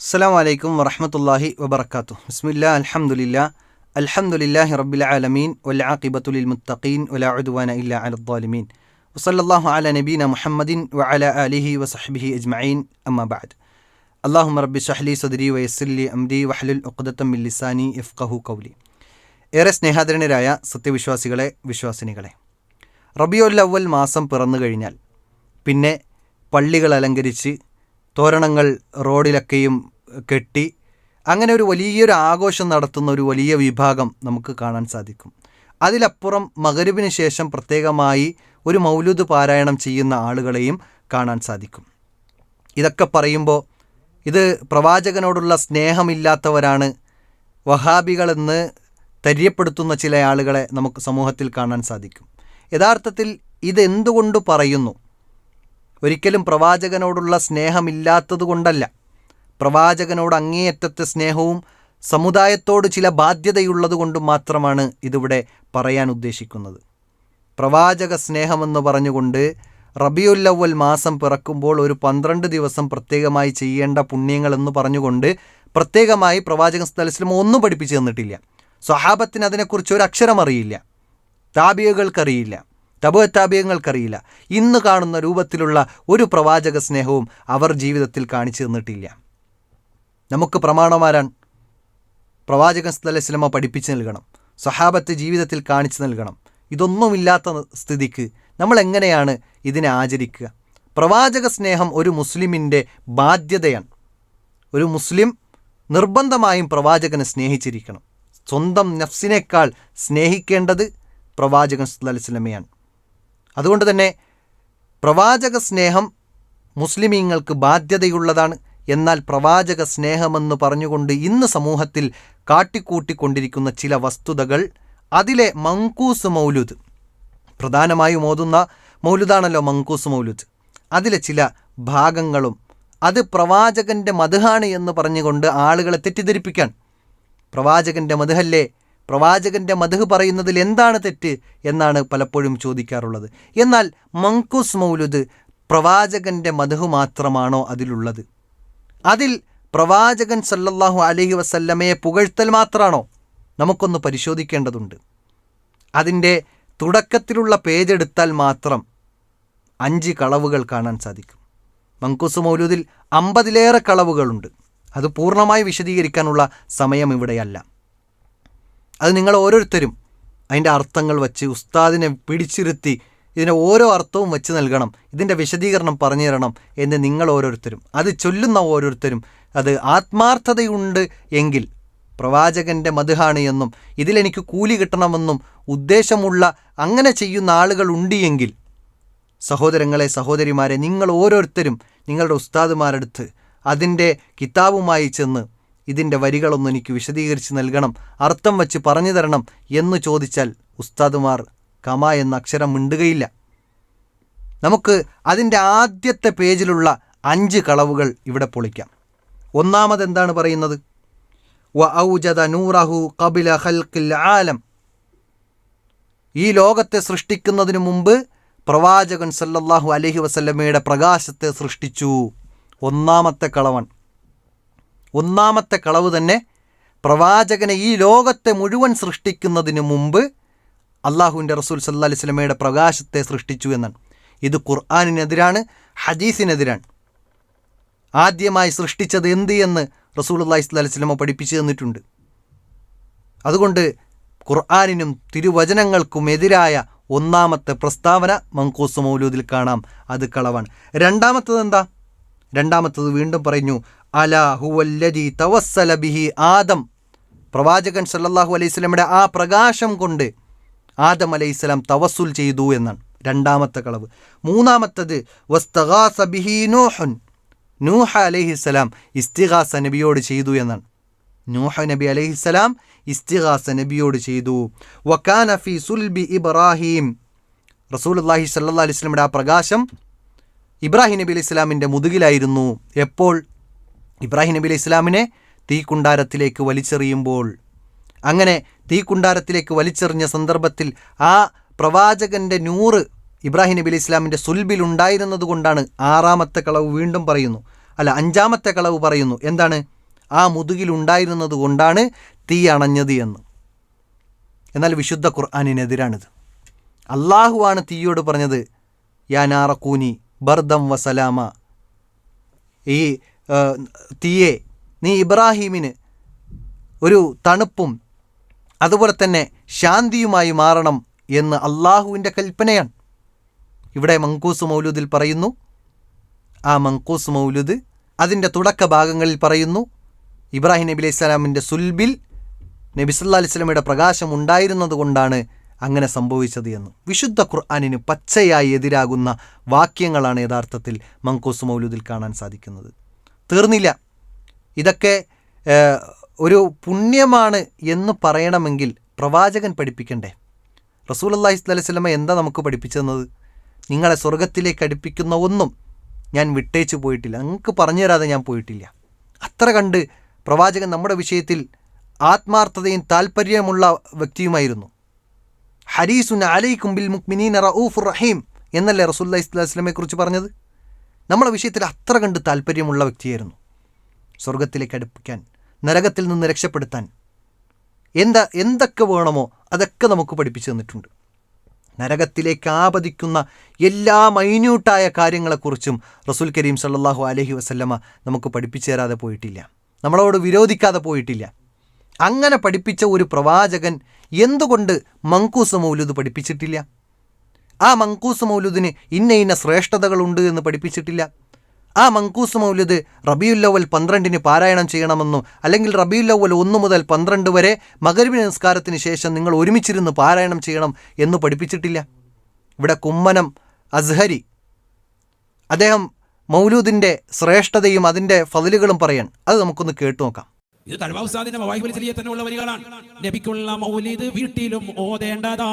അസ്സലാമു അലൈക്കും വറഹ്മത്തുള്ളാഹി വബറകാതുഹു. ബിസ്മില്ലാ അൽഹംദുലില്ലാഹി റബ്ബിൽ ആലമീൻ വൽ ആഖിബത്തു ലിൽ മുത്തഖീൻ വലാ ഉദ്വാന ഇല്ലാ അലൽ ളാലിമീൻ വസല്ലല്ലാഹു അലാ നബീന മുഹമ്മദിൻ വഅലാ ആലിഹി വസഹ്ബിഹി അജ്മഈൻ അമ്മാ ബഅദ്. അല്ലാഹുമ്മ റബ്ബി ഇശ്റഹ് ലി സദ്രി വയസ്സിർ ലി അംരി വഹ്ലുൽ ഉഖ്ദതം മിൻ ലിസാനി യഫ്ഖഹു ഖൗലി. ഏറെ സ്നേഹാദരനരായ സത്യവിശ്വാസികളെ, വിശ്വാസിനികളെ, റബീഉൽ അവ്വൽ മാസം പിറന്നു കഴിഞ്ഞാൽ പിന്നെ പള്ളികൾ അലങ്കരിച്ച് തോരണങ്ങൾ റോഡിലൊക്കെയും കെട്ടി അങ്ങനെ ഒരു വലിയൊരു ആഘോഷം നടത്തുന്ന ഒരു വലിയ വിഭാഗം നമുക്ക് കാണാൻ സാധിക്കും. അതിലപ്പുറം മഗ്‌രിബിന് ശേഷം പ്രത്യേകമായി ഒരു മൗലൂദ് പാരായണം ചെയ്യുന്ന ആളുകളെയും കാണാൻ സാധിക്കും. ഇതൊക്കെ പറയുമ്പോൾ ഇത് പ്രവാചകനോടുള്ള സ്നേഹമില്ലാത്തവരാണ്, വഹാബികളെന്ന് തെര്യപ്പെടുത്തുന്ന ചില ആളുകളെ നമുക്ക് സമൂഹത്തിൽ കാണാൻ സാധിക്കും. യഥാർത്ഥത്തിൽ ഇതെന്തുകൊണ്ട് പറയുന്നു? ഒരിക്കലും പ്രവാചകനോടുള്ള സ്നേഹമില്ലാത്തതുകൊണ്ടല്ല. പ്രവാചകനോട് അങ്ങേയറ്റത്തെ സ്നേഹവും സമുദായത്തോട് ചില ബാധ്യതയുള്ളതുകൊണ്ടും മാത്രമാണ് ഇതിവിടെ പറയാൻ ഉദ്ദേശിക്കുന്നത്. പ്രവാചക സ്നേഹമെന്ന് പറഞ്ഞുകൊണ്ട് റബീഉൽ അവ്വൽ മാസം പിറക്കുമ്പോൾ ഒരു 12 ദിവസം പ്രത്യേകമായി ചെയ്യേണ്ട പുണ്യങ്ങളെന്ന് പറഞ്ഞുകൊണ്ട് പ്രത്യേകമായി പ്രവാചകൻ സല്ലല്ലാഹു അലൈഹി വസല്ലം ഒന്നും പഠിപ്പിച്ചു തന്നിട്ടില്ല. സ്വഹാബത്തിന് അതിനെക്കുറിച്ച് ഒരു അക്ഷരം അറിയില്ല, താബിയകൾക്കറിയില്ല, തബഅത്താബിയങ്ങൾക്കറിയില്ല. ഇന്ന് കാണുന്ന രൂപത്തിലുള്ള ഒരു പ്രവാചക സ്നേഹവും അവർ ജീവിതത്തിൽ കാണിച്ചു തന്നിട്ടില്ല. നമുക്ക് പ്രമാണമാരാൻ? പ്രവാചകൻ സല്ലല്ലാഹു അലൈഹി വസല്ലം പഠിപ്പിച്ചു നൽകണം, സ്വഹാബത്ത് ജീവിതത്തിൽ കാണിച്ചു നൽകണം. ഇതൊന്നുമില്ലാത്ത സ്ഥിതിക്ക് നമ്മൾ എങ്ങനെയാണ് ഇതിനെ ആചരിക്കുക? പ്രവാചക സ്നേഹം ഒരു മുസ്ലിമിൻ്റെ ബാധ്യതയാണ്. ഒരു മുസ്ലിം നിർബന്ധമായും പ്രവാചകനെ സ്നേഹിച്ചിരിക്കണം. സ്വന്തം നഫ്സിനേക്കാൾ സ്നേഹിക്കേണ്ടത് പ്രവാചകൻ സല്ലല്ലാഹു അലൈഹി വസല്ലമയാണ്. അതുകൊണ്ട് തന്നെ പ്രവാചക സ്നേഹം മുസ്ലിമീങ്ങൾക്ക് ബാധ്യതയുള്ളതാണ്. എന്നാൽ പ്രവാചക സ്നേഹമെന്ന് പറഞ്ഞുകൊണ്ട് ഇന്ന് സമൂഹത്തിൽ കാട്ടിക്കൂട്ടിക്കൊണ്ടിരിക്കുന്ന ചില വസ്തുതകൾ, അതിലെ മങ്കൂസ് മൗലൂദ്, പ്രധാനമായും ഓതുന്ന മൗലൂദാണല്ലോ മങ്കൂസ് മൗലൂദ്, അതിലെ ചില ഭാഗങ്ങളും അത് പ്രവാചകൻ്റെ മദ്ഹാണ് എന്ന് പറഞ്ഞുകൊണ്ട് ആളുകളെ തെറ്റിദ്ധരിപ്പിക്കാൻ, പ്രവാചകൻ്റെ മദ്ഹല്ലേ, പ്രവാചകൻ്റെ മദ്ഹ് പറയുന്നതിൽ എന്താണ് തെറ്റ് എന്നാണ് പലപ്പോഴും ചോദിക്കാറുള്ളത്. എന്നാൽ മങ്കൂസ് മൗലൂദ് പ്രവാചകൻ്റെ മദ്ഹ് മാത്രമാണോ അതിലുള്ളത്? അതിൽ പ്രവാചകൻ സല്ലല്ലാഹു അലൈഹി വസല്ലമയെ പുകഴ്ത്തൽ മാത്രമാണോ? നമുക്കൊന്ന് പരിശോധിക്കേണ്ടതുണ്ട്. അതിൻ്റെ തുടക്കത്തിലുള്ള പേജ് എടുത്താൽ മാത്രം 5 കളവുകൾ കാണാൻ സാധിക്കും. മങ്കൂസ് മൗലൂദിൽ 50-ലേറെ കളവുകളുണ്ട്. അത് പൂർണ്ണമായി വിശദീകരിക്കാനുള്ള സമയം ഇവിടെയല്ല. അത് നിങ്ങൾ ഓരോരുത്തരും അതിൻ്റെ അർത്ഥങ്ങൾ വച്ച് ഉസ്താദിനെ പിടിച്ചിരുത്തി ഇതിൻ്റെ ഓരോ അർത്ഥവും വെച്ച് നൽകണം, ഇതിൻ്റെ വിശദീകരണം പറഞ്ഞു തരണം എന്ന് നിങ്ങൾ ഓരോരുത്തരും, അത് ചൊല്ലുന്ന ഓരോരുത്തരും അത് ആത്മാർത്ഥതയുണ്ട് എങ്കിൽ, പ്രവാചകൻ്റെ മദ്ഹാണ് എന്നും ഇതിലെനിക്ക് കൂലി കിട്ടണമെന്നും ഉദ്ദേശമുള്ള അങ്ങനെ ചെയ്യുന്ന ആളുകൾ ഉണ്ട് എങ്കിൽ, സഹോദരങ്ങളെ, സഹോദരിമാരെ, നിങ്ങൾ ഓരോരുത്തരും നിങ്ങളുടെ ഉസ്താദുമാരെടുത്ത് അതിൻ്റെ കിതാബുമായി ചെന്ന് ഇതിൻ്റെ വരികളൊന്നും എനിക്ക് വിശദീകരിച്ച് നൽകണം, അർത്ഥം വച്ച് പറഞ്ഞു തരണം എന്ന് ചോദിച്ചാൽ ഉസ്താദുമാർ കമ എന്ന അക്ഷരം മിണ്ടുകയില്ല. നമുക്ക് അതിൻ്റെ ആദ്യത്തെ പേജിലുള്ള 5 കളവുകൾ ഇവിടെ പൊളിക്കാം. ഒന്നാമത് എന്താണ് പറയുന്നത്? വഔജദ നൂറഹു ഖബല ഖൽഖിൽ ആലം. ഈ ലോകത്തെ സൃഷ്ടിക്കുന്നതിന് മുമ്പ് പ്രവാചകൻ സല്ലല്ലാഹു അലൈഹി വസല്ലമയുടെ പ്രകാശത്തെ സൃഷ്ടിച്ചു. ഒന്നാമത്തെ കളവൻ. ഒന്നാമത്തെ കളവ് തന്നെ പ്രവാചകനെ ഈ ലോകത്തെ മുഴുവൻ സൃഷ്ടിക്കുന്നതിന് മുമ്പ് അള്ളാഹുവിൻ്റെ റസൂൽ സല്ലല്ലാഹു അലൈഹി വസല്ലമയുടെ പ്രകാശത്തെ സൃഷ്ടിച്ചു എന്നാണ്. ഇത് ഖുർആനിനെതിരാണ്, ഹദീസിനെതിരാണ്. ആദ്യമായി സൃഷ്ടിച്ചത് എന്ത് എന്ന് റസൂലുള്ളാഹി സ്വല്ലല്ലാഹു അലൈഹി വസല്ലമ പഠിപ്പിച്ചു തന്നിട്ടുണ്ട്. അതുകൊണ്ട് ഖുർആനിനും തിരുവചനങ്ങൾക്കും എതിരായ ഒന്നാമത്തെ പ്രസ്താവന മങ്കൂസ് മൗലൂദിൽ കാണാം. അത് കളവാണ്. രണ്ടാമത്തത് എന്താ? രണ്ടാമത്തത് വീണ്ടും പറഞ്ഞു, അലാ ഹുവല്ലദീ തവസ്സല ബിഹി ആദം. പ്രവാചകൻ സല്ലല്ലാഹു അലൈഹി വസല്ലമയുടെ ആ പ്രകാശം കൊണ്ട് ആദം അലൈഹിസ്സലാം തവസ്സുൽ ചെയ്തു എന്നാണ് രണ്ടാമത്തെ കളവ്. മൂന്നാമത്തത് വസ്തഗാസ ബിഹി നൂഹുൻ. നൂഹ് അലൈഹിസ്സലാം ഇസ്തിഗാസ നബിയോട് ചെയ്തു എന്നാണ്. നൂഹ് നബി അലൈഹിസ്സലാം ഇസ്തിഗാസ നബിയോട് ചെയ്തു. വകാന ഫി സുൽബി ഇബ്രാഹിം. റസൂലുള്ളാഹി സ്വല്ലല്ലാഹു അലൈഹി വസല്ലമയുടെ ആ പ്രകാശം ഇബ്രാഹിം നബി അലൈഹി സ്വലാമിൻ്റെ മുതുകിലായിരുന്നു. എപ്പോൾ? ഇബ്രാഹിം നബി അലൈഹി സ്വലാമിനെ തീക്കുണ്ടാരത്തിലേക്ക് വലിച്ചെറിയുമ്പോൾ. അങ്ങനെ തീക്കുണ്ടാരത്തിലേക്ക് വലിച്ചെറിഞ്ഞ സന്ദർഭത്തിൽ ആ പ്രവാചകൻ്റെ നൂറ് ഇബ്രാഹിം നബി അലൈഹി സ്വലാമിൻ്റെ സുൽബിൽ ഉണ്ടായിരുന്നത് കൊണ്ടാണ് ആറാമത്തെ കളവ് വീണ്ടും പറയുന്നു, അല്ല 5-ാമത്തെ കളവ് പറയുന്നു. എന്താണ്? ആ മുതുകിലുണ്ടായിരുന്നത് കൊണ്ടാണ് തീ അണഞ്ഞത് എന്ന്. എന്നാൽ വിശുദ്ധ ഖുർആനിനെതിരാണിത്. അള്ളാഹുവാണ് തീയോട് പറഞ്ഞത്, യാ നാറക്കൂനി ബർദം വസലാമ, ഈ തീയെ നീ ഇബ്രാഹീമിന് ഒരു തണുപ്പും അതുപോലെ തന്നെ ശാന്തിയുമായി മാറണം എന്ന് അള്ളാഹുവിൻ്റെ കൽപ്പനയാണ്. ഇവിടെ മങ്കൂസ് മൗലൂദിൽ പറയുന്നു, ആ മങ്കൂസ് മൗലൂദ് അതിൻ്റെ തുടക്ക ഭാഗങ്ങളിൽ പറയുന്നു, ഇബ്രാഹിം നബി അലൈഹി സ്വലാമിൻ്റെ സുൽബിൽ നബി സല്ലല്ലാഹു അലൈഹി വസല്ലമയുടെ പ്രകാശം ഉണ്ടായിരുന്നത് കൊണ്ടാണ് അങ്ങനെ സംഭവിച്ചത് എന്ന്. വിശുദ്ധ ഖുർആനിന് പച്ചയായി എതിരാകുന്ന വാക്യങ്ങളാണ് യഥാർത്ഥത്തിൽ മങ്കൂസ് മൗലൂദിൽ കാണാൻ സാധിക്കുന്നത്. തീർന്നില്ല, ഇതൊക്കെ ഒരു പുണ്യമാണ് എന്ന് പറയണമെങ്കിൽ പ്രവാചകൻ പഠിപ്പിക്കണ്ടേ? റസൂലുള്ളാഹി സ്വല്ലല്ലാഹു അലൈഹി വസല്ലമ എന്താ നമുക്ക് പഠിപ്പിച്ചു തന്നത്? നിങ്ങളെ സ്വർഗത്തിലേക്ക് അടുപ്പിക്കുന്ന ഒന്നും ഞാൻ വിട്ടേച്ചു പോയിട്ടില്ല, നിങ്ങൾക്ക് പറഞ്ഞു തരാതെ ഞാൻ പോയിട്ടില്ല. അത്ര കണ്ട് പ്രവാചകൻ നമ്മുടെ വിഷയത്തിൽ ആത്മാർത്ഥതയും താല്പര്യമുള്ള വ്യക്തിയുമായിരുന്നു. ഹരീസുൻ അലൈക്കും ബിൽ മുഅ്മിനീന റഊഫുർ റഹീം എന്നല്ലേ റസൂലുള്ളാഹി സ്വല്ലല്ലാഹു അലൈഹി വസല്ലമയെക്കുറിച്ച് പറഞ്ഞത്? നമ്മളെ വിഷയത്തിൽ അത്ര കണ്ട് താല്പര്യമുള്ള വ്യക്തിയായിരുന്നു. സ്വർഗത്തിലേക്ക് അടുപ്പിക്കാൻ, നരകത്തിൽ നിന്ന് രക്ഷപ്പെടുത്താൻ എന്തൊക്കെ വേണമോ അതൊക്കെ നമുക്ക് പഠിപ്പിച്ചു തന്നിട്ടുണ്ട്. നരകത്തിലേക്ക് ആപതിക്കുന്ന എല്ലാ മൈന്യൂട്ടായ കാര്യങ്ങളെക്കുറിച്ചും റസൂൽ കരീം സല്ലല്ലാഹു അലൈഹി വസല്ലമ നമുക്ക് പഠിപ്പിച്ചു തരാതെ പോയിട്ടില്ല, നമ്മളോട് വിരോധിക്കാതെ പോയിട്ടില്ല. അങ്ങനെ പഠിപ്പിച്ച ഒരു പ്രവാചകൻ എന്തുകൊണ്ട് മങ്കൂസ് മൗലൂദ് പഠിപ്പിച്ചിട്ടില്ല? ആ മങ്കൂസ് മൗലൂദിന് ഇന്ന ശ്രേഷ്ഠതകളുണ്ട് എന്ന് പഠിപ്പിച്ചിട്ടില്ല. ആ മങ്കൂസ് മൗലൂദ് റബീഉൽ അവ്വൽ 12 പാരായണം ചെയ്യണമെന്നോ അല്ലെങ്കിൽ റബീഉൽ അവ്വൽ 1 മുതൽ 12 വരെ മഗ്‌രിബ് നിസ്കാരത്തിന് ശേഷം നിങ്ങൾ ഒരുമിച്ചിരുന്ന് പാരായണം ചെയ്യണം എന്ന് പഠിപ്പിച്ചിട്ടില്ല. ഇവിടെ കുമ്മനം അസ്ഹരി അദ്ദേഹം മൗലൂദിൻ്റെ ശ്രേഷ്ഠതയും അതിൻ്റെ ഫളിലുകളും പറയാൻ, അത് നമുക്കൊന്ന് കേട്ടു നോക്കാം. ഇത് തഴവാസാദിന്റെ മവാഹിബുൽ ജലിയ തന്നെ ഉള്ള വരികളാണ്. നബിക്കുള്ള മൗലിദ് വീട്ടിലും ഓതേണ്ടതാ,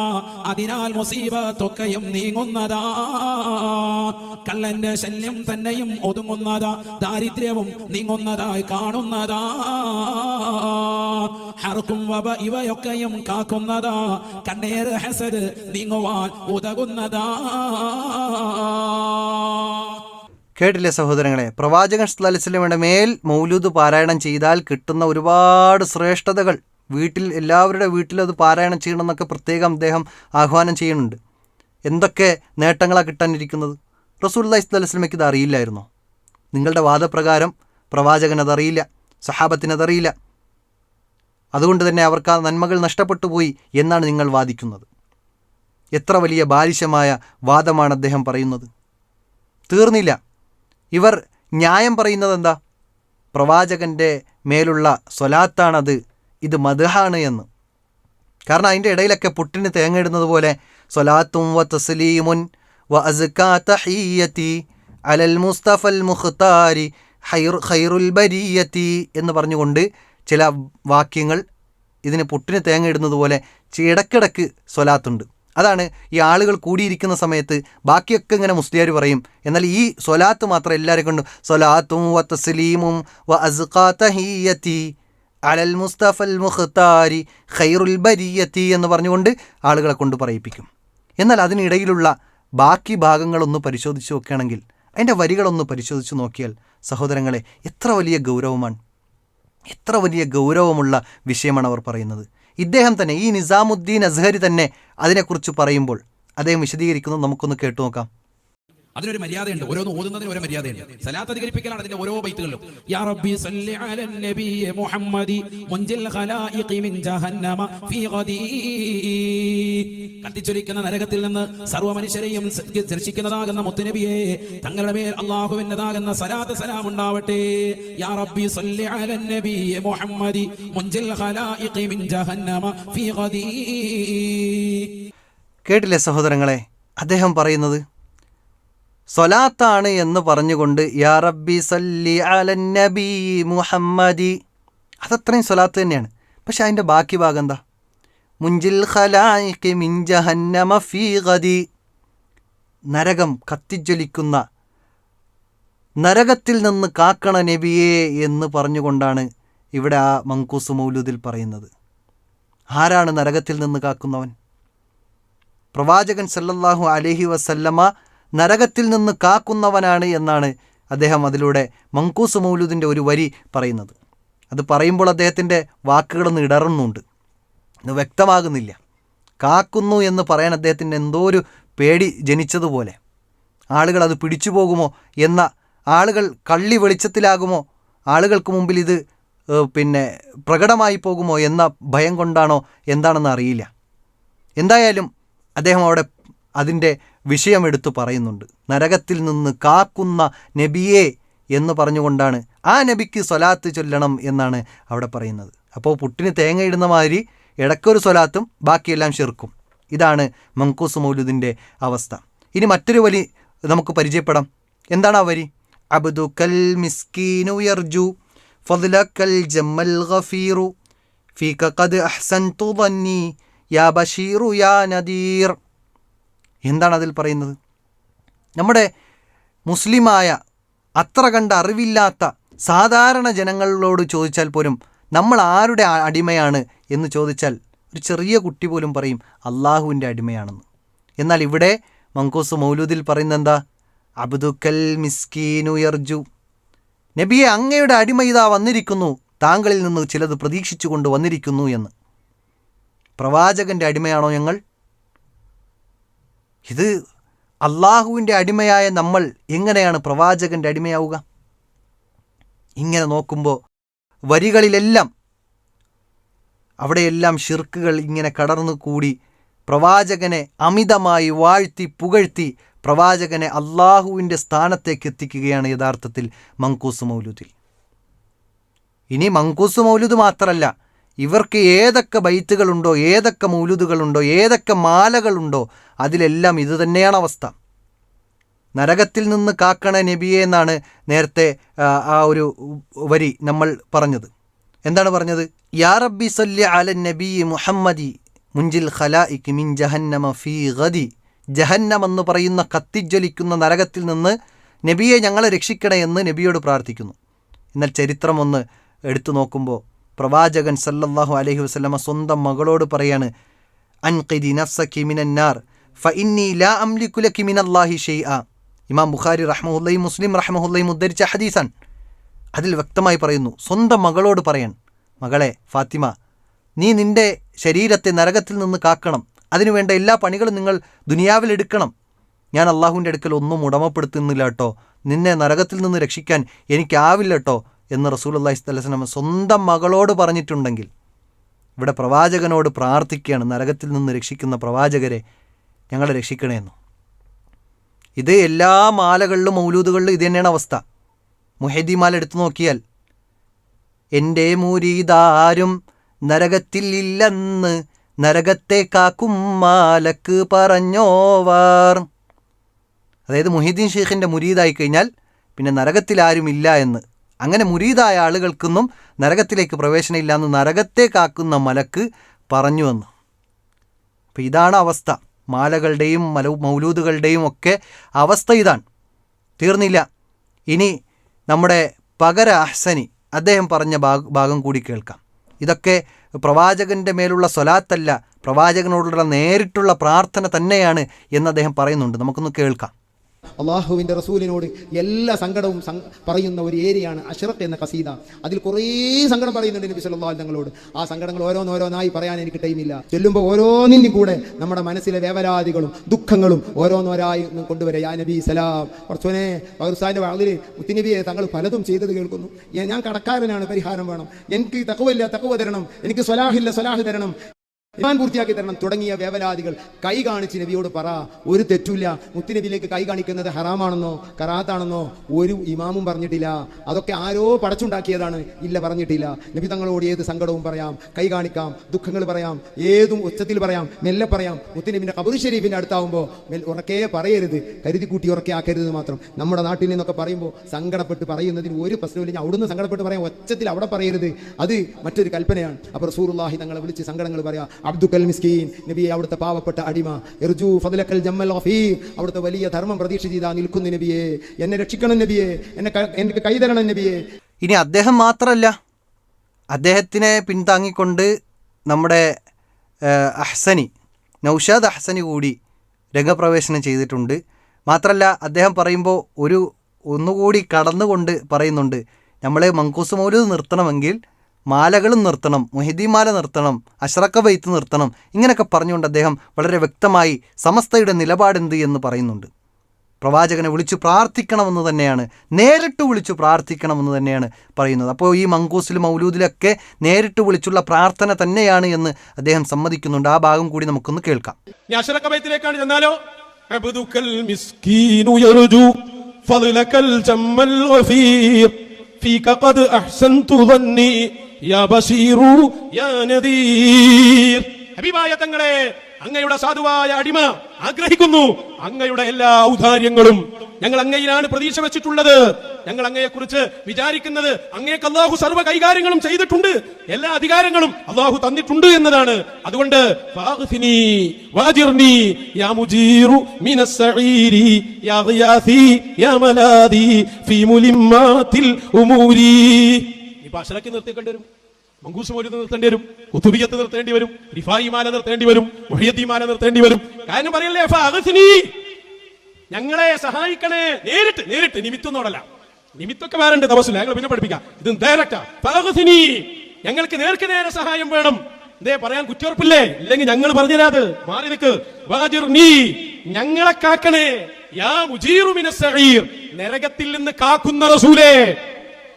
അതിനാൽ മുസീബത്തൊക്കെയും നീങ്ങുന്നതാ. കള്ളന്റെ ശല്യം തന്നെയും ഒതുങ്ങുന്നതാ, ദാരിദ്ര്യവും നീങ്ങുന്നതായി കാണുന്നതാ. ഹർക്കും വബ ഇവയൊക്കെയും കാക്കുന്നതാ, കണ്ണേറ് ഹസദ് നീങ്ങുവാൻ ഉതകുന്നതാ. കേട്ടില്ലേ സഹോദരങ്ങളെ? പ്രവാചകൻ സല്ലല്ലാഹു അലൈഹി വസല്ലമയുടെ മേൽ മൗലൂദ് പാരായണം ചെയ്താൽ കിട്ടുന്ന ഒരുപാട് ശ്രേഷ്ഠതകൾ, എല്ലാവരുടെ വീട്ടിലും അത് പാരായണം ചെയ്യണം എന്നൊക്കെ പ്രത്യേകം അദ്ദേഹം ആഹ്വാനം ചെയ്യുന്നുണ്ട്. എന്തൊക്കെ നേട്ടങ്ങളാണ് കിട്ടാനിരിക്കുന്നത്? റസൂലുള്ളാഹി സ്വല്ലല്ലാഹു അലൈഹി വസല്ലമയ്ക്ക് ഇത് അറിയില്ലായിരുന്നോ? നിങ്ങളുടെ വാദപ്രകാരം പ്രവാചകൻ അതറിയില്ല, സഹാബത്തിന് അതറിയില്ല, അതുകൊണ്ട് തന്നെ അവർക്ക് ആ നന്മകൾ നഷ്ടപ്പെട്ടു പോയി എന്നാണ് നിങ്ങൾ വാദിക്കുന്നത്. എത്ര വലിയ ബാലിശമായ വാദമാണ് അദ്ദേഹം പറയുന്നത്! തീർന്നില്ല, ഇവർ ന്യായം പറയുന്നത് എന്താ? പ്രവാചകൻ്റെ മേലുള്ള സ്വലാത്താണത്, ഇത് മദ്ഹാണ് എന്ന്. കാരണം അതിൻ്റെ ഇടയിലൊക്കെ പുട്ടിന് തേങ്ങയിടുന്നത് പോലെ സ്വലാത്തും വ തസ്ലീമുൻ വ അസ്കാ തഹിയ്യതി അലൽ മുസ്തഫൽ മുഖ്താരി ഖൈറുൽ ബരിയത്തി എന്ന് പറഞ്ഞുകൊണ്ട് ചില വാക്യങ്ങൾ ഇതിന് പുട്ടിന് തേങ്ങയിടുന്നത് പോലെ ഇടയ്ക്കിടയ്ക്ക് സ്വലാത്തുണ്ട്. അതാണ് ഈ ആളുകൾ കൂടിയിരിക്കുന്ന സമയത്ത് ബാക്കിയൊക്കെ ഇങ്ങനെ മുസ്ലിയാർ പറയും, എന്നാൽ ഈ സ്വലാത്ത് മാത്രം എല്ലാവരെ കൊണ്ടും സ്വലാത്തും വ തസ്ലീമും വ അസ്കാ തഹിയ്യതി അലൽ മുസ്തഫൽ മുഖ്താരി ഖൈറുൽ ബരിയത്തി എന്ന് പറഞ്ഞുകൊണ്ട് ആളുകളെ കൊണ്ട് പറയിപ്പിക്കും. എന്നാൽ അതിനിടയിലുള്ള ബാക്കി ഭാഗങ്ങളൊന്ന് പരിശോധിച്ച് നോക്കുകയാണെങ്കിൽ, അതിൻ്റെ വരികളൊന്ന് പരിശോധിച്ച് നോക്കിയാൽ സഹോദരങ്ങളെ, എത്ര വലിയ ഗൗരവമാണ്, എത്ര വലിയ ഗൗരവമുള്ള വിഷയമാണ് അവർ പറയുന്നത്. ഇദ്ദേഹം തന്നെ, ഈ നിസാമുദ്ദീൻ അസ്ഹരി തന്നെ അതിനെക്കുറിച്ച് പറയുമ്പോൾ അദ്ദേഹം വിശദീകരിക്കുന്നത് നമുക്കൊന്ന് കേട്ടു നോക്കാം. അതിനൊരു മര്യാദയുണ്ട്, ഓരോന്ന് ഓതുന്നതിന് ഓരോ മര്യാദയുണ്ട്. സലാത്ത് അധികരിപ്പിക്കലാണ് അതിന്റെ ഓരോ ബൈത്തുകളിലും. യാ റബ്ബി സല്ലി അലൻ നബിയ്യ മുഹമ്മദി മുൻജിൽ ഖലായിഖി മിൻ ജഹന്നമ ഫീ ഗദീ. കത്തിച്ചൊലിക്കുന്ന നരകത്തിൽ നിന്ന് സർവ്വ മനുഷ്യരെയും രക്ഷിക്കുന്നതാകുന്ന മുത്തുനബിയെ, തങ്ങളുടെ മേൽ അല്ലാഹുവിൻ്റെതാകുന്ന സലാത്ത് സലാം ഉണ്ടാവട്ടെ. യാ റബ്ബി സല്ലി അലൻ നബിയ്യ മുഹമ്മദി മുൻജിൽ ഖലായിഖി മിൻ ജഹന്നമ ഫീ ഗദീ. കേട്ടില്ലേ സഹോദരങ്ങളെ? അദ്ദേഹം പറയുന്നത് സ്വലാത്താണ് എന്ന് പറഞ്ഞുകൊണ്ട് യാ റബ്ബി സല്ലി അലൻ നബി മുഹമ്മദി, അതത്രയും സ്വലാത്ത് തന്നെയാണ്. പക്ഷെ അതിൻ്റെ ബാക്കി ഭാഗം എന്താ? മുൻജിൽ ഖലായിഖി മിൻ ജഹന്നമ ഫീ ഗദി, നരകം കത്തിജ്വലിക്കുന്ന നരകത്തിൽ നിന്ന് കാക്കണ നബിയെ എന്ന് പറഞ്ഞുകൊണ്ടാണ് ഇവിടെ ആ മങ്കൂസ് മൗലൂദിൽ പറയുന്നത്. ആരാണ് നരകത്തിൽ നിന്ന് കാക്കുന്നവൻ? പ്രവാചകൻ സല്ലല്ലാഹു അലൈഹി വസല്ലമ നരകത്തിൽ നിന്ന് കാക്കുന്നവനാണ് എന്നാണ് അദ്ദേഹം അതിലൂടെ മങ്കൂസ് മൗലൂദിൻ്റെ ഒരു വരി പറയുന്നത്. അത് പറയുമ്പോൾ അദ്ദേഹത്തിൻ്റെ വാക്കുകളൊന്ന് ഇടറുന്നുണ്ട്, ഇത് വ്യക്തമാകുന്നില്ല. കാക്കുന്നു എന്ന് പറയാൻ അദ്ദേഹത്തിൻ്റെ എന്തോ ഒരു പേടി ജനിച്ചതുപോലെ, ആളുകൾ അത് പിടിച്ചു പോകുമോ എന്ന, ആളുകൾ കള്ളി വെളിച്ചത്തിലാകുമോ, ആളുകൾക്ക് മുമ്പിൽ ഇത് പ്രകടമായി പോകുമോ എന്ന ഭയം കൊണ്ടാണോ എന്താണെന്ന് അറിയില്ല. എന്തായാലും അദ്ദേഹം അവിടെ അതിൻ്റെ വിഷയമെടുത്തു പറയുന്നുണ്ട്. നരകത്തിൽ നിന്ന് കാക്കുന്ന നബിയെ എന്ന് പറഞ്ഞുകൊണ്ടാണ് ആ നബിക്ക് സ്വലാത്ത് ചൊല്ലണം എന്നാണ് അവിടെ പറയുന്നത്. അപ്പോൾ പുട്ടിന് തേങ്ങയിടുന്ന മാതിരി ഇടയ്ക്കൊരു സ്വലാത്തും ബാക്കിയെല്ലാം ശിർക്കും. ഇതാണ് മങ്കൂസ് മൗലൂദിൻ്റെ അവസ്ഥ. ഇനി മറ്റൊരു വരി നമുക്ക് പരിചയപ്പെടാം. എന്താണ് ആ വരി? അബ്ദുക്കൽ മിസ്കീനു യർജു ഫദ്ലക്കൽ ജമ്മൽ ഗഫീറു ഫീക ഖദ് അഹ്സൻതു ظന്നി യാ ബശീറു യാ നദീർ. എന്താണ് അതിൽ പറയുന്നത്? നമ്മുടെ മുസ്ലിമായ അത്ര കണ്ട് അറിവില്ലാത്ത സാധാരണ ജനങ്ങളോട് ചോദിച്ചാൽ പോലും നമ്മൾ ആരുടെ അടിമയാണ് എന്ന് ചോദിച്ചാൽ ഒരു ചെറിയ കുട്ടി പോലും പറയും അള്ളാഹുവിൻ്റെ അടിമയാണെന്ന്. എന്നാൽ ഇവിടെ മങ്കൂസ് മൗലൂദിൽ പറയുന്നത് എന്താ? അബ്ദുക്കൽ മിസ്കീനു യർജു, നബിയെ അങ്ങയുടെ അടിമ ഇതാ വന്നിരിക്കുന്നു, താങ്കളിൽ നിന്ന് ചിലത് പ്രതീക്ഷിച്ചു കൊണ്ട് വന്നിരിക്കുന്നു എന്ന്. പ്രവാചകൻ്റെ അടിമയാണോ ഞങ്ങൾ? ഇത് അള്ളാഹുവിൻ്റെ അടിമയായ നമ്മൾ എങ്ങനെയാണ് പ്രവാചകൻ്റെ അടിമയാവുക? ഇങ്ങനെ നോക്കുമ്പോൾ വരികളിലെല്ലാം അവിടെയെല്ലാം ഷിർക്കുകൾ ഇങ്ങനെ കടർന്നു കൂടി പ്രവാചകനെ അമിതമായി വാഴ്ത്തി പുകഴ്ത്തി പ്രവാചകനെ അള്ളാഹുവിൻ്റെ സ്ഥാനത്തേക്ക് എത്തിക്കുകയാണ് യഥാർത്ഥത്തിൽ മങ്കൂസ് മൗലൂദിൽ. ഇനി മങ്കൂസ് മൗലൂദ് മാത്രമല്ല, ഇവർക്ക് ഏതൊക്കെ ബൈത്തുകളുണ്ടോ, ഏതൊക്കെ മൗലൂദുകളുണ്ടോ, ഏതൊക്കെ മാലകളുണ്ടോ, അതിലെല്ലാം ഇത് തന്നെയാണ് അവസ്ഥ. നരകത്തിൽ നിന്ന് കാക്കണ നബിയെ എന്നാണ് നേരത്തെ ആ ഒരു വരി നമ്മൾ പറഞ്ഞത്. എന്താണ് പറഞ്ഞത്? യാ റബ്ബി സല്ലി അലൻ നബി മുഹമ്മദി മുൻജിൽ ഖലായിക് മിൻ ജഹന്നമ ഫീ ഗദി. ജഹന്നം എന്ന് പറയുന്ന കത്തിജ്വലിക്കുന്ന നരകത്തിൽ നിന്ന് നബിയെ ഞങ്ങളെ രക്ഷിക്കണേ എന്ന് നബിയോട് പ്രാർത്ഥിക്കുന്നു. എന്നാൽ ചരിത്രം ഒന്ന് എടുത്തു നോക്കുമ്പോൾ പ്രവാചകൻ സല്ലല്ലാഹു അലൈഹി വസല്ലമ സ്വന്തം മകളോട് പറയാണ്, അൻഖിദി നഫ്സകി മിനന്നാർ ഫഇന്നി ലാ അംലികു ലകി മിനല്ലാഹി ഷൈഅ. ഇമാം ബുഖാരി റഹ്മഹുല്ലയും മുസ്ലിം റഹ്മഹുല്ലയും ഉദ്ധരിച്ച ഹദീസാൻ. അതിൽ വ്യക്തമായി പറയുന്നു, സ്വന്തം മകളോട് പറയാൻ, മകളെ ഫാത്തിമ, നീ നിൻ്റെ ശരീരത്തെ നരകത്തിൽ നിന്ന് കാക്കണം, അതിനുവേണ്ട എല്ലാ പണികളും നിങ്ങൾ ദുനിയാവിൽ എടുക്കണം. ഞാൻ അള്ളാഹുവിൻ്റെ അടുക്കൽ ഒന്നും ഉടമപ്പെടുത്തുന്നില്ല കേട്ടോ, നിന്നെ നരകത്തിൽ നിന്ന് രക്ഷിക്കാൻ എനിക്കാവില്ല കേട്ടോ എന്ന് റസൂലുള്ളാഹി സ്വല്ലല്ലാഹു അലൈഹി വസല്ലം സ്വന്തം മകളോട് പറഞ്ഞിട്ടുണ്ടെങ്കിൽ, ഇവിടെ പ്രവാചകനോട് പ്രാർത്ഥിക്കുകയാണ്, നരകത്തിൽ നിന്ന് രക്ഷിക്കുന്ന പ്രവാചകരെ ഞങ്ങളെ രക്ഷിക്കണമെന്നു. ഇത് എല്ലാ മാലകളിലും മൗലൂദുകളിലും ഇത് തന്നെയാണ് അവസ്ഥ. മുഹൈദി മാല എടുത്തു നോക്കിയാൽ, എൻ്റെ മുരീദാരും നരകത്തിൽ ഇല്ലെന്ന് നരകത്തെ കാക്കും മാലക്ക് പറഞ്ഞോവാർ. അതായത് മുഹീദ്ദീൻ ഷെയ്ഖിൻ്റെ മുരീദായി കഴിഞ്ഞാൽ പിന്നെ നരകത്തിൽ ആരുമില്ല എന്ന്. അങ്ങനെ മുരീദായ ആളുകൾക്കൊന്നും നരകത്തിലേക്ക് പ്രവേശനമില്ല എന്ന് നരകത്തെ കാക്കുന്ന മലക്ക് പറഞ്ഞുവെന്ന്. അപ്പോൾ ഇതാണ് അവസ്ഥ. മാലകളുടെയും മൗലൂദുകളുടെയും ഒക്കെ അവസ്ഥ ഇതാണ്. തീർന്നില്ല. ഇനി നമ്മുടെ പകര അഹ്സനി അദ്ദേഹം പറഞ്ഞ ഭാഗം കൂടി കേൾക്കാം. ഇതൊക്കെ പ്രവാചകൻ്റെ മേലുള്ള സ്വലാത്തല്ല, പ്രവാചകനോടുള്ള നേരിട്ടുള്ള പ്രാർത്ഥന തന്നെയാണ് എന്ന് അദ്ദേഹം പറയുന്നുണ്ട്. നമുക്കൊന്ന് കേൾക്കാം. അള്ളാഹുവിൻ്റെ റസൂലിനോട് എല്ലാ സങ്കടവും പറയുന്ന ഒരു ഏരിയയാണ് അഷ്റഖ് എന്ന ഖസീദ. അതിൽ കുറേ സങ്കടം പറയുന്നുണ്ട് നബി സല്ലല്ലാഹു അലൈഹി തങ്ങളോട്. ആ സങ്കടങ്ങൾ ഓരോന്നോരോന്നായി പറയാൻ എനിക്ക് ടൈമില്ല. ചൊല്ലുമ്പോൾ ഓരോന്നിനും കൂടെ നമ്മുടെ മനസ്സിലെ വേവലാതികളും ദുഃഖങ്ങളും ഓരോന്നോരായി കൊണ്ടുവരാം. യാ നബി സലാം കുറച്ചോനെ പൗർസാൻ്റെ വാതിൽ മുത്തുനബിയെ തങ്ങൾ പലതും ചെയ്തത് കേൾക്കുന്നു. ഞാൻ കടക്കാരനാണ്, പരിഹാരം വേണം, എനിക്ക് തഖ്വയില്ല, തഖ്വ തരണം, എനിക്ക് സ്വലാഹില്ല, സ്വലാഹ് തരണം, ഈമാൻ പൂർത്തിയാക്കി തരണം തുടങ്ങിയ വേവലാദികൾ കൈ കാണിച്ച് നബിയോട് പറ. ഒരു തെറ്റില്ല. മുത്തുനബിയിലേക്ക് കൈ കാണിക്കുന്നത് ഹറാമാണെന്നോ കറാത്താണെന്നോ ഒരു ഇമാമും പറഞ്ഞിട്ടില്ല. അതൊക്കെ ആരോ പടച്ചുണ്ടാക്കിയതാണ്. ഇല്ല, പറഞ്ഞിട്ടില്ല. നബി തങ്ങളോട് ഏത് സങ്കടവും പറയാം, കൈ കാണിക്കാം, ദുഃഖങ്ങൾ പറയാം, ഏതും ഉച്ചത്തിൽ പറയാം, മെല്ലെ പറയാം. മുത്തുനബിന്റെ ഖബർ ഷരീഫിന്റെ അടുത്താവുമ്പോൾ ഉറക്കെ പറയരുത്, കരുതി കൂട്ടി ഉറക്കെ ആക്കരുത് മാത്രം. നമ്മുടെ നാട്ടിൽ നിന്നൊക്കെ പറയുമ്പോൾ സങ്കടപ്പെട്ട് പറയുന്നതിന് ഒരു പ്രശ്നമില്ല. അവിടുന്ന് സങ്കടപ്പെട്ട് പറയാം, ഒച്ചത്തിൽ അവിടെ പറയരുത്. അത് മറ്റൊരു കൽപ്പനയാണ്. അപ്പോൾ റസൂലുള്ളാഹി തങ്ങളെ വിളിച്ച് സങ്കടങ്ങൾ പറയാം. അബ്ദുക്കൽ മിസ്കീൻ, നബിയെ അവിടുത്തെ പാവപ്പെട്ട അടിമ, ഇർജു ഫദ്ലക്കൽ ജമ്മൽ ഗഫീർ, അവിടുത്തെ വലിയ ധർമ്മം പ്രതീക്ഷിച്ചാ നിൽക്കുന്ന നബിയെ, എന്നെ രക്ഷിക്കണം നബിയെ, എനിക്ക് കൈതരണം നബിയെ. ഇനി അദ്ദേഹം മാത്രമല്ല, അദ്ദേഹത്തിനെ പിന്താങ്ങിക്കൊണ്ട് നമ്മുടെ അഹ്സനി, നൗഷാദ് അഹ്സനി കൂടി രംഗപ്രവേശനം ചെയ്തിട്ടുണ്ട്. മാത്രമല്ല അദ്ദേഹം പറയുമ്പോൾ ഒന്നുകൂടി കടന്നുകൊണ്ട് പറയുന്നുണ്ട്, നമ്മളെ മങ്കൂസ് മൗലൂദ് നിർത്തണമെങ്കിൽ മാലകളും നിർത്തണം, മുഹിദ്ദീൻ മാല നിർത്തണം, അഷ്റഖ ബൈത്ത് നിർത്തണം, ഇങ്ങനെയൊക്കെ പറഞ്ഞുകൊണ്ട് അദ്ദേഹം വളരെ വ്യക്തമായി സമസ്തയുടെ നിലപാടെന്ത് എന്ന് പറയുന്നുണ്ട്. പ്രവാചകനെ വിളിച്ചു പ്രാർത്ഥിക്കണമെന്ന് തന്നെയാണ്, നേരിട്ട് വിളിച്ചു പ്രാർത്ഥിക്കണമെന്ന് തന്നെയാണ് പറയുന്നത്. അപ്പോൾ ഈ മങ്കൂസിലും മൗലൂദിലൊക്കെ നേരിട്ട് വിളിച്ചുള്ള പ്രാർത്ഥന തന്നെയാണ് എന്ന് അദ്ദേഹം സമ്മതിക്കുന്നുണ്ട്. ആ ഭാഗം കൂടി നമുക്കൊന്ന് കേൾക്കാം. അഷ്റഖ ബൈത്തിലേക്കാണ് ചെന്നാലോ, അബ്ദുക്കൽ മിസ്കീനു യർജു ഫളലകൽ ജമ്മൽ ഗഫീർ ഫീക ഖദ് അഹ്സൻതു ظني യാ ബശീറു യാ നദീർ. ഹബീബായ തങ്ങളെ, അങ്ങയുടെ സാധുവായ അടിമ ആഗ്രഹിക്കുന്നു അങ്ങയുടെ എല്ലാ ഔദാര്യങ്ങളും. ഞങ്ങൾ അങ്ങയിലാണ് പ്രതീക്ഷ വെച്ചിട്ടുള്ളത്. ഞങ്ങൾ അങ്ങയെക്കുറിച്ച് വിചാരിക്കുന്നത് അങ്ങേക്ക് അല്ലാഹു സർവ്വ കൈകാര്യങ്ങളും ചെയ്തിട്ടുണ്ട്, എല്ലാ അധികാരങ്ങളും അല്ലാഹു തന്നിട്ടുണ്ട് എന്നതാണ്. അതുകൊണ്ട് ഫാഗ്ഫിനി വാജിർനി യാ മുജീറു മിനസ് സഈരി യാ ഗിയാസി യാ മലാദി ഫീ മുലിമ്മാത്തിൽ ഉമൂരി. ഈ ഭാഷലക്ക് നിർത്തിക്കേണ്ടി വരും, മങ്കൂസ് മൗലൂദ് നിർത്തേണ്ടി വരും, കുതുബിയ്യത്ത് നിർത്തേണ്ടി വരും, റിഫായി മാല നിർത്തേണ്ടി വരും, മുഹിദ്ദീൻ മാല നിർത്തേണ്ടി വരും. കാരണം പറയല്ലേ, ഫഅഗ്സിനി, ഞങ്ങളെ സഹായിക്കണേ. നേരിട്ട് നിമിത്തൊന്നോടല്ല, നിമിത്തൊക്കെ വേറുണ്ട് തപസ്സിൽ, ഞങ്ങൾ പിന്നെ പഠിപ്പിക്കാം. ഇത് ഡയറക്റ്റാ. ഫഅഗ്സിനി, ഞങ്ങൾക്ക് നേർക്ക് നേരെ സഹായം വേണം. ഇതേ പറയാൻ കുറ്റോർപ്പില്ലേ? ഇല്ലെങ്കിൽ ഞങ്ങൾ പറഞ്ഞുതരാത്, മാറി നിൽക്ക്. വാജിർനി, ഞങ്ങളെ കാക്കണേ. യാ മുജീറു മിനസ് സഈർ, നരകത്തിൽ നിന്ന് കാക്കുന്ന റസൂലേ.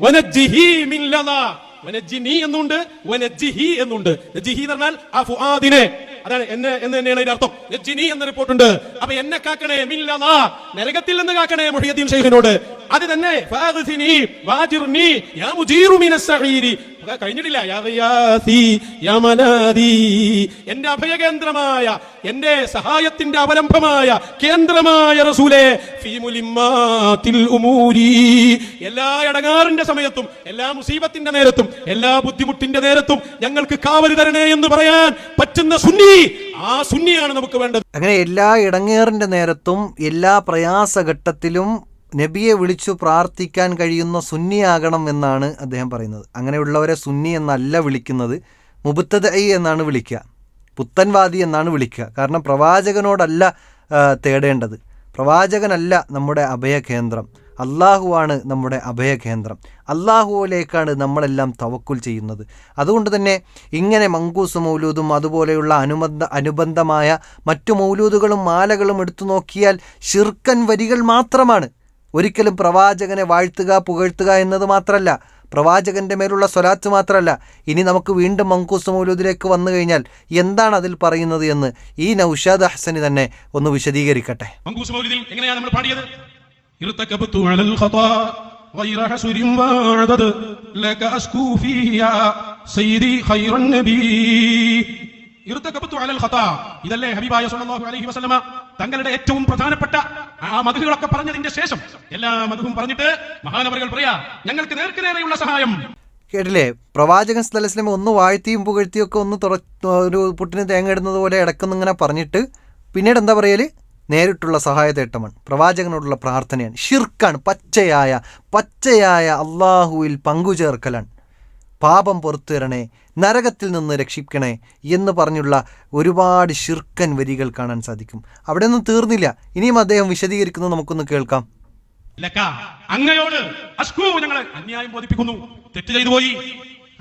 വനജ്ജിഹി മിൻ ലദാ, വനജ്ജിനി എന്നുണ്ട്, വനജ്ജിഹി എന്നുണ്ട്. നജ്ജിഹി എന്ന് പറഞ്ഞാൽ ആ ഫുആദിനെ, അതാണ് എന്ന് തന്നെയാണ് അതിന്റെ അർത്ഥം. നജ്ജിനി എന്ന റിപ്പോർട്ടുണ്ട്. അപ്പൊ എന്നെ കാക്കണേ, മിൻ ലദാ, നരകത്തിൽ നിന്ന് കാക്കണേ മുഹിയുദ്ദീൻ ശൈഖിനോട്. അത് തന്നെ ഫഅഗ്സിനി വാജിർനി യാ മുജീറു മിനസ് സഈരി. കഴിഞ്ഞിട്ടില്ല. യാ ഗിയാസി യാ മലാദി, എന്റെ അഭയകേന്ദ്രമായ, എന്റെ സഹായത്തിന്റെ അവലംബമായ കേന്ദ്രമായ റസൂലേ. ഫീ മുലിമ്മാത്തിൽ ഉമൂരി, എല്ലാ ഇടങ്ങാറിന്റെ സമയത്തും, എല്ലാ മുസീബത്തിന്റെ നേരത്തും, എല്ലാ ബുദ്ധിമുട്ടിന്റെ നേരത്തും ഞങ്ങൾക്ക് കാവൽ തരണേ എന്ന് പറയാൻ പറ്റുന്ന സുന്നി, ആ സുന്നിയാണ് നമുക്ക് വേണ്ടത്. അങ്ങനെ എല്ലാ ഇടങ്ങേറിന്റെ നേരത്തും, എല്ലാ പ്രയാസഘട്ടത്തിലും നബിയെ വിളിച്ചു പ്രാർത്ഥിക്കാൻ കഴിയുന്ന സുന്നിയാകണം എന്നാണ് അദ്ദേഹം പറയുന്നത്. അങ്ങനെയുള്ളവരെ സുന്നി എന്നല്ല വിളിക്കുന്നത്, മുബ്തദഈ എന്നാണ് വിളിക്കുക, പുത്തൻവാദി എന്നാണ് വിളിക്കുക. കാരണം പ്രവാചകനോടല്ല തേടേണ്ടത്, പ്രവാചകനല്ല നമ്മുടെ അഭയകേന്ദ്രം, അള്ളാഹുവാണ് നമ്മുടെ അഭയകേന്ദ്രം. അള്ളാഹുവിലേക്കാണ് നമ്മളെല്ലാം തവക്കുൽ ചെയ്യുന്നത്. അതുകൊണ്ട് തന്നെ ഇങ്ങനെ മങ്കൂസ് മൗലൂദും അതുപോലെയുള്ള അനുബന്ധമായ മറ്റു മൗലൂദുകളും മാലകളും എടുത്തു നോക്കിയാൽ ശിർക്കൻ വരികൾ മാത്രമാണ്. ഒരിക്കലും പ്രവാചകനെ വാഴ്ത്തുക, പുകഴ്ത്തുക എന്നത് മാത്രമല്ല, പ്രവാചകൻ്റെ മേലുള്ള സ്വലാത്ത് മാത്രമല്ല. ഇനി നമുക്ക് വീണ്ടും മങ്കൂസ് മൗലൂദിലേക്ക് വന്നു കഴിഞ്ഞാൽ എന്താണ് അതിൽ പറയുന്നത് എന്ന് ഈ നൗഷാദ് അഹ്സനി തന്നെ ഒന്ന് വിശദീകരിക്കട്ടെ. മങ്കൂസ് മൗലൂദിൽ എങ്ങനെയാണ് നമ്മൾ പാടിയത്? ഇർതകബതു അലൽ ഖതാ ഗൈറ ഹസ്രിൻ വഅദദ് ലക അസ്കൂ ഫീഹാ സയ്യിദി ഖൈറൻ നബി. ഇർതകബതു അലൽ ഖതാ, ഇതല്ലേ ഹബീബായ സ്വല്ലല്ലാഹു അലൈഹി വസല്ലമ തങ്ങളുടെ ഏറ്റവും പ്രധാനപ്പെട്ട ആ മദ്ഹുകളൊക്കെ പറഞ്ഞതിന്റെ ശേഷം എല്ലാ മദ്ഹും പറഞ്ഞിട്ട് മഹാനവറുകൾ പറയാ, ഞങ്ങൾക്ക് നേർക്ക് നേരെയുള്ള സഹായം. കേട്ടില്ലേ? പ്രവാചകൻ സല്ലല്ലാഹു അലൈഹി വസല്ലം ഒന്ന് വാഴ്ത്തിയും പുകഴ്ത്തിയും ഒക്കെ ഒന്ന് ഒരു പുട്ടിന് തേങ്ങ ഇടുന്നത് പോലെ ഇടയ്ക്കൊന്നിങ്ങനെ പറഞ്ഞിട്ട് പിന്നീട് എന്താ പറയല്? നേരിട്ടുള്ള സഹായതേട്ടമാണ്, പ്രവാചകനോടുള്ള പ്രാർത്ഥനയാണ്, ഷിർക്കാണ്, പച്ചയായ അള്ളാഹുവിൽ പങ്കുചേർക്കലാണ്. പാപം പുറത്തു തരണേ, നരകത്തിൽ നിന്ന് രക്ഷിക്കണേ എന്ന് പറഞ്ഞുള്ള ഒരുപാട് ഷിർക്കൻ വരികൾ കാണാൻ സാധിക്കും. അവിടെ ഒന്നും തീർന്നില്ല, ഇനിയും അദ്ദേഹം വിശദീകരിക്കുന്നത് നമുക്കൊന്ന് കേൾക്കാം. അങ്ങയോട് അസ്കൂ, ഞങ്ങളെ അന്യായം ബോധിപ്പിക്കുന്നു, തെറ്റ് ചെയ്തു പോയി,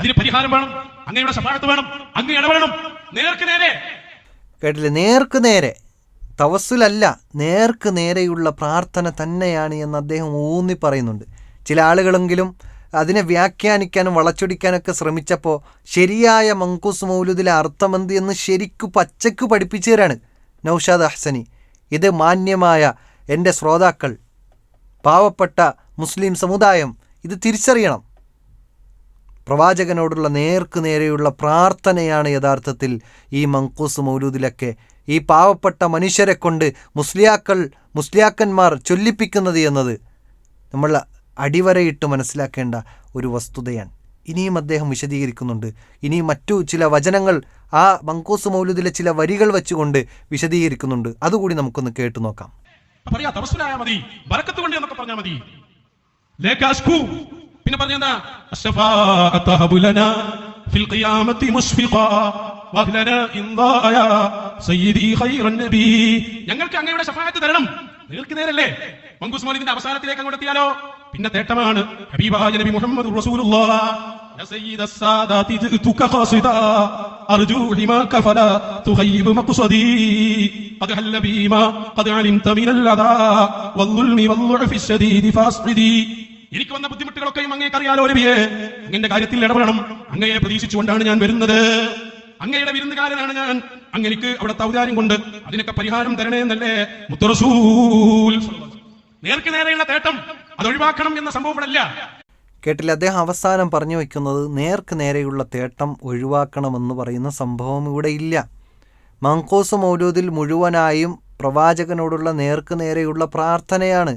അതിന് പരിഹാരം വേണം, അങ്ങയുടെ ശഫാഅത്ത് വേണം, അങ്ങ് ഇടപെടണം, നേർക്ക് നേരെ. കേട്ടില്ലേ? നേർക്ക് നേരെ, തവസ്സുലല്ല, നേർക്ക് നേരെയുള്ള പ്രാർത്ഥന തന്നെയാണ് എന്ന് അദ്ദേഹം ഊന്നി പറയുന്നുണ്ട്. ചില ആളുകളെങ്കിലും അതിനെ വ്യാഖ്യാനിക്കാനും വളച്ചൊടിക്കാനൊക്കെ ശ്രമിച്ചപ്പോൾ ശരിയായ മങ്കൂസ് മൗലൂദിലെ അർത്ഥമെന്ത് എന്ന് ശരിക്കു പച്ചയ്ക്ക് പഠിപ്പിച്ചു തരാണ് നൗഷാദ് അഹ്സനി. ഇത് മാന്യമായ എൻ്റെ ശ്രോതാക്കൾ, പാവപ്പെട്ട മുസ്ലിം സമുദായം ഇത് തിരിച്ചറിയണം. പ്രവാചകനോടുള്ള നേർക്ക് നേരെയുള്ള പ്രാർത്ഥനയാണ് യഥാർത്ഥത്തിൽ ഈ മങ്കൂസ് മൗലൂദിലൊക്കെ ഈ പാവപ്പെട്ട മനുഷ്യരെ കൊണ്ട് മുസ്ലിയാക്കന്മാർ ചൊല്ലിപ്പിക്കുന്നത് എന്നത് നമ്മൾ അടിവരയിട്ട് മനസ്സിലാക്കേണ്ട ഒരു വസ്തുതയാണ്. ഇനിയും അദ്ദേഹം വിശദീകരിക്കുന്നുണ്ട്. ഇനിയും മറ്റു ചില വചനങ്ങൾ ആ മങ്കൂസ് മൗലൂദിലെ ചില വരികൾ വെച്ചുകൊണ്ട് വിശദീകരിക്കുന്നുണ്ട്. അതുകൂടി നമുക്കൊന്ന് കേട്ടു നോക്കാം. പിന്നെ പറഞ്ഞെന്താ? ഞങ്ങൾക്ക് അങ്ങയുടെ ശഫാഅത്ത് തരണം. നേർക്ക് നേരല്ലേ? മങ്കൂസ് മൗലൂദിന്റെ അവസാനത്തിലേക്ക് അങ്ങോട്ട് എത്തിയാലോ പിന്നെ തേട്ടമാണ്. ഹബീബായ നബി മുഹമ്മദ് റസൂലുള്ളാഹ് يا سيد السادات جئتك قاصدا أرجو حماك فلا تخيب مقصدي قد حل بي ما قد علمت من الأذى والظلم والضعف الشديد فاصعدي. എനിക്ക് വന്ന ബുദ്ധിമുട്ടുകളൊക്കെയും അങ്ങേക്കറിയാലോ നബിയേ. അങ്ങയുടെ കാര്യത്തിൽ ഇടപെടണം. അങ്ങയെ പ്രതീക്ഷിച്ചുകൊണ്ടാണ് ഞാൻ വരുന്നത്. അങ്ങയുടെ വിരുന്നുകാരനാണ് ഞാൻ. അങ്ങനെക്ക് അവിടുത്തെ ഔദാര്യം കൊണ്ട് അതിനൊക്കെ പരിഹാരം തരണേ എന്നല്ലേ മുത്ത് റസൂൽ. നേർക്ക് നേരെയുള്ള തേട്ടം അത് ഒഴിവാക്കണം എന്ന സംഭവമല്ല. കേട്ടില്ല, അദ്ദേഹം അവസാനം പറഞ്ഞു വയ്ക്കുന്നത് നേർക്ക് നേരെയുള്ള തേട്ടം ഒഴിവാക്കണമെന്ന് പറയുന്ന സംഭവം ഇവിടെ ഇല്ല. മങ്കൂസ് മൗലൂദിൽ മുഴുവനായും പ്രവാചകനോടുള്ള നേർക്ക് നേരെയുള്ള പ്രാർത്ഥനയാണ്.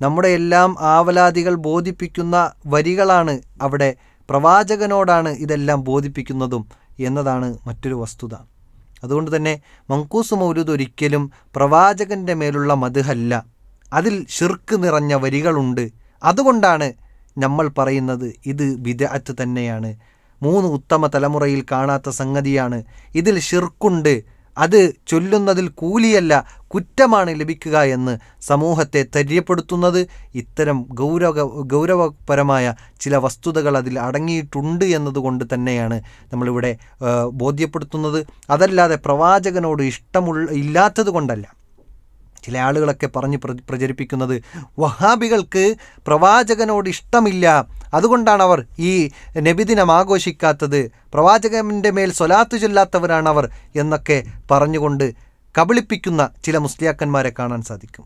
നമ്മുടെ എല്ലാം ആവലാദികൾ ബോധിപ്പിക്കുന്ന വരികളാണ് അവിടെ. പ്രവാചകനോടാണ് ഇതെല്ലാം ബോധിപ്പിക്കുന്നതും എന്നതാണ് മറ്റൊരു വസ്തുത. അതുകൊണ്ട് തന്നെ മങ്കൂസ് മൗലൂദ് ഒരിക്കലും പ്രവാചകൻ്റെ മേലുള്ള മദ്ഹല്ല, അതിൽ ഷിർക്ക് നിറഞ്ഞ വരികളുണ്ട്. അതുകൊണ്ടാണ് നമ്മൾ പറയുന്നത് ഇത് ബിദ്അത്ത് തന്നെയാണ്, 3 ഉത്തമ തലമുറയിൽ കാണാത്ത സംഗതിയാണ്, ഇതിൽ ഷിർക്കുണ്ട്, അത് ചൊല്ലുന്നതിൽ കൂലിയല്ല കുറ്റമാണ് ലഭിക്കുക എന്ന് സമൂഹത്തെ തെര്യപ്പെടുത്തുന്നത് ഇത്തരം ഗൗരവപരമായ ചില വസ്തുതകൾ അതിൽ അടങ്ങിയിട്ടുണ്ട് എന്നതുകൊണ്ട് തന്നെയാണ് നമ്മളിവിടെ ബോധ്യപ്പെടുത്തുന്നത്. അതല്ലാതെ പ്രവാചകനോട് ഇല്ലാത്തത് കൊണ്ടല്ല. ചില ആളുകളൊക്കെ പറഞ്ഞ് പ്രചരിപ്പിക്കുന്നത് വഹാബികൾക്ക് പ്രവാചകനോട് ഇഷ്ടമില്ല, അതുകൊണ്ടാണ് അവർ ഈ നബിദിനം ആഘോഷിക്കാത്തത്, പ്രവാചകൻ്റെ മേൽ സ്വലാത്ത് ചൊല്ലാത്തവരാണവർ എന്നൊക്കെ പറഞ്ഞുകൊണ്ട് കബളിപ്പിക്കുന്ന ചില മുസ്ലിയാക്കന്മാരെ കാണാൻ സാധിക്കും.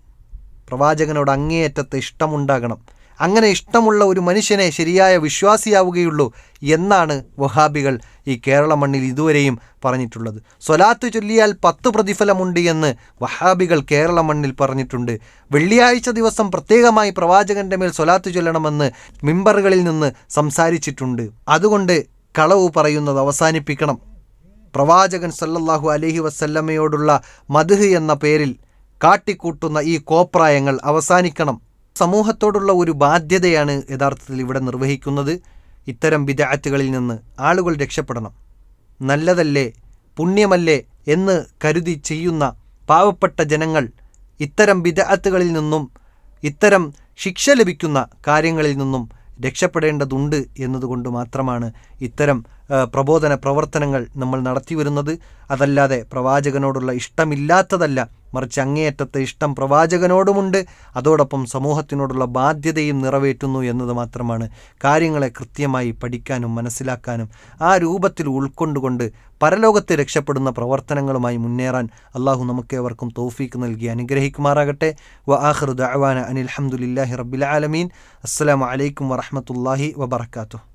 പ്രവാചകനോട് അങ്ങേയറ്റത്തെ ഇഷ്ടമുണ്ടാകണം, അങ്ങനെ ഇഷ്ടമുള്ള ഒരു മനുഷ്യനെ ശരിയായ വിശ്വാസിയാവുകയുള്ളൂ എന്നാണ് വഹാബികൾ ഈ കേരള മണ്ണിൽ ഇതുവരെയും പറഞ്ഞിട്ടുള്ളത്. സ്വലാത്ത് ചൊല്ലിയാൽ 10 പ്രതിഫലമുണ്ട് എന്ന് വഹാബികൾ കേരള മണ്ണിൽ പറഞ്ഞിട്ടുണ്ട്. വെള്ളിയാഴ്ച ദിവസം പ്രത്യേകമായി പ്രവാചകൻ്റെ മേൽ സ്വലാത്ത് ചൊല്ലണമെന്ന് മിമ്പറുകളിൽ നിന്ന് സംസാരിച്ചിട്ടുണ്ട്. അതുകൊണ്ട് കളവ് പറയുന്നത് അവസാനിപ്പിക്കണം. പ്രവാചകൻ സല്ലല്ലാഹു അലൈഹി വസല്ലമയോടുള്ള മദ്ഹ് എന്ന പേരിൽ കാട്ടിക്കൂട്ടുന്ന ഈ കോപ്രായങ്ങൾ അവസാനിക്കണം. സമൂഹത്തോടുള്ള ഒരു ബാധ്യതയാണ് യഥാർത്ഥത്തിൽ ഇവിടെ നിർവഹിക്കുന്നത്. ഇത്തരം ബിദ്അത്തുകളിൽ നിന്ന് ആളുകൾ രക്ഷപ്പെടണം. നല്ലതല്ലേ, പുണ്യമല്ലേ എന്ന് കരുതി ചെയ്യുന്ന പാവപ്പെട്ട ജനങ്ങൾ ഇത്തരം ബിദ്അത്തുകളിൽ നിന്നും ഇത്തരം ശിക്ഷ ലഭിക്കുന്ന കാര്യങ്ങളിൽ നിന്നും രക്ഷപ്പെടേണ്ടതുണ്ട് എന്നതുകൊണ്ട് മാത്രമാണ് ഇത്തരം പ്രബോധന പ്രവർത്തനങ്ങൾ നമ്മൾ നടത്തി വരുന്നത്. അതല്ലാതെ പ്രവാചകനോടുള്ള ഇഷ്ടമില്ലാത്തതല്ല, മറിച്ച് അങ്ങേയറ്റത്തെ ഇഷ്ടം പ്രവാചകനോടുമുണ്ട്, അതോടൊപ്പം സമൂഹത്തിനോടുള്ള ബാധ്യതയും നിറവേറ്റുന്നു എന്നത് മാത്രമാണ്. കാര്യങ്ങളെ കൃത്യമായി പഠിക്കാനും മനസ്സിലാക്കാനും ആ രൂപത്തിൽ ഉൾക്കൊണ്ടുകൊണ്ട് പരലോകത്ത് രക്ഷപ്പെടുന്ന പ്രവർത്തനങ്ങളുമായി മുന്നേറാൻ അള്ളാഹു നമുക്കേവർക്കും തൗഫീക്ക് നൽകി അനുഗ്രഹിക്കുമാറാകട്ടെ. വ ആഖിറു ദഅവാന അനിൽ ഹംദുലില്ലാഹി റബ്ബിൽ ആലമീൻ. അസ്സലാമു അലൈക്കും വറഹ്മത്തുള്ളാഹി വബറകാതുഹു.